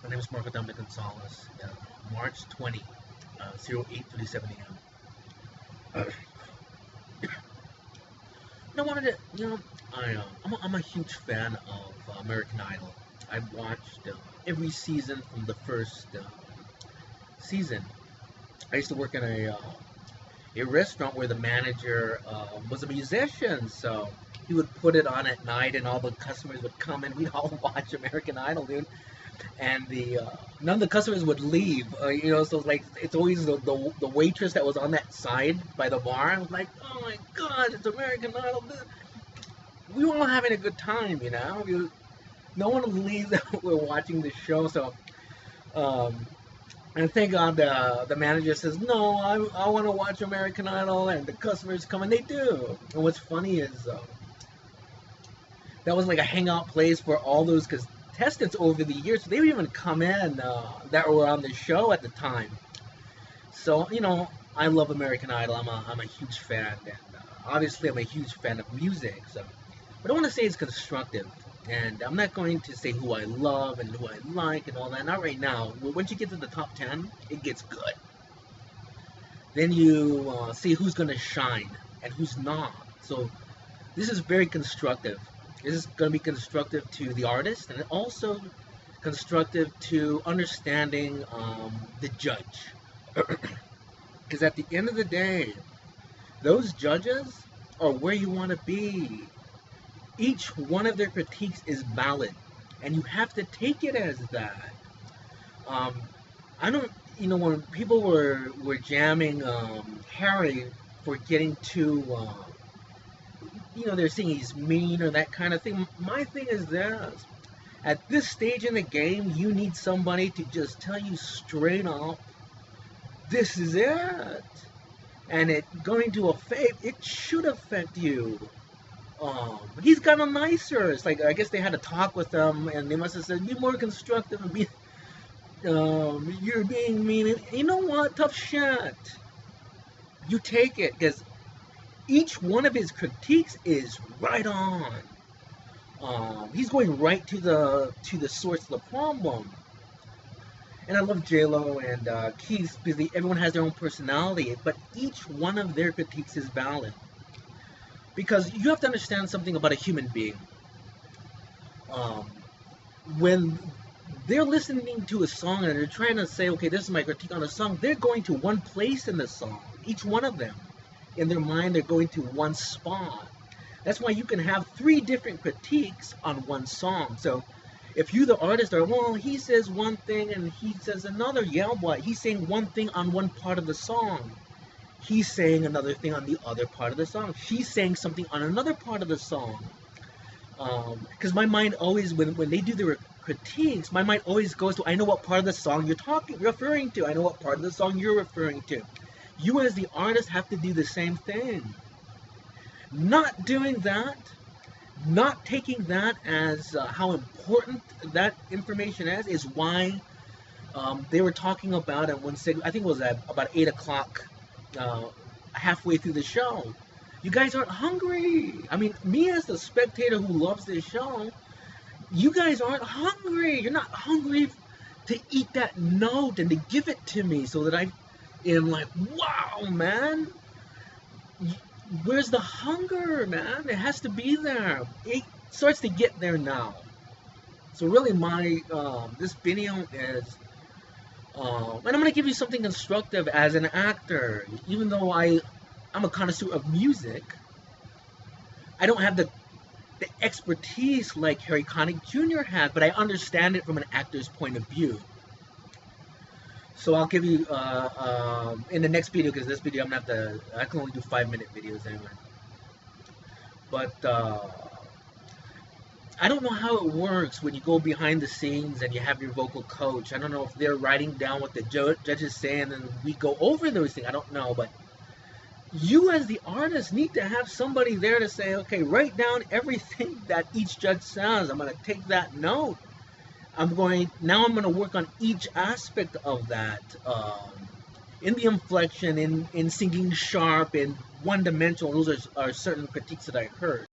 My name is Marco Dominic Gonzalez. March 20, 08:37 a.m. I wanted to, I'm a huge fan of American Idol. I've watched every season from the first season. I used to work in a restaurant where the manager was a musician, so he would put it on at night, and all the customers would come, and we'd all watch American Idol, dude. And the none of the customers would leave, so like it's always the waitress that was on that side by the bar. I was like, oh my god, it's American Idol. We were all having a good time, no one would leave that we're watching the show. So and thank God the manager says, no, I want to watch American Idol, and the customers come, and they do. And what's funny is that was like a hangout place for all those contestants over the years. So they would even come in that were on the show at the time. So, I love American Idol. I'm a huge fan. And obviously I'm a huge fan of music. So, but I want to say it's constructive. And I'm not going to say who I love and who I like and all that. Not right now. Once you get to the top 10, it gets good. Then you see who's going to shine and who's not. So this is very constructive. This is going to be constructive to the artist, and also constructive to understanding the judge. Because at the end of the day, those judges are where you want to be. Each one of their critiques is valid, and you have to take it as that. I don't, when people were jamming Harry for getting too, they're saying he's mean or that kind of thing. My thing is this: at this stage in the game, you need somebody to just tell you straight up, this is it, and it going to affect. It should affect you. He's gotten nicer. It's like, I guess they had a talk with him, and they must have said, be more constructive and be, you're being mean. And you know what? Tough shit. You take it, because each one of his critiques is right on. He's going right to the source of the problem. And I love J-Lo and Keith, because everyone has their own personality, but each one of their critiques is valid. Because you have to understand something about a human being. When they're listening to a song and they're trying to say, okay, this is my critique on a song, they're going to one place in the song. Each one of them. In their mind, they're going to one spot. That's why you can have 3 different critiques on one song. So if you, the artist, are, well, he says one thing and he says another. Yeah, what? He's saying one thing on one part of the song. He's saying another thing on the other part of the song. She's saying something on another part of the song. Because my mind always, when they do their critiques, my mind always goes to, I know what part of the song you're referring to. I know what part of the song you're referring to. You as the artist have to do the same thing. Not doing that, not taking that as how important that information is why they were talking about it when, I think it was at about 8 o'clock, halfway through the show. You guys aren't hungry. I mean, me as the spectator who loves this show, you guys aren't hungry. You're not hungry to eat that note and to give it to me so that I am like, wow, man. Where's the hunger, man? It has to be there. It starts to get there now. So really my, this video is, and I'm going to give you something constructive as an actor. Even though I'm a connoisseur of music, I don't have the expertise like Harry Connick Jr. has, but I understand it from an actor's point of view. So I'll give you, in the next video, because this video I'm going to have to, I can only do 5-minute videos anyway. But, I don't know how it works when you go behind the scenes and you have your vocal coach. I don't know if they're writing down what the judges say and then we go over those things. I don't know, but you as the artist need to have somebody there to say, okay, write down everything that each judge says. I'm going to take that note. I'm going to work on each aspect of that, in the inflection, in singing sharp, in one-dimensional. Those are certain critiques that I heard.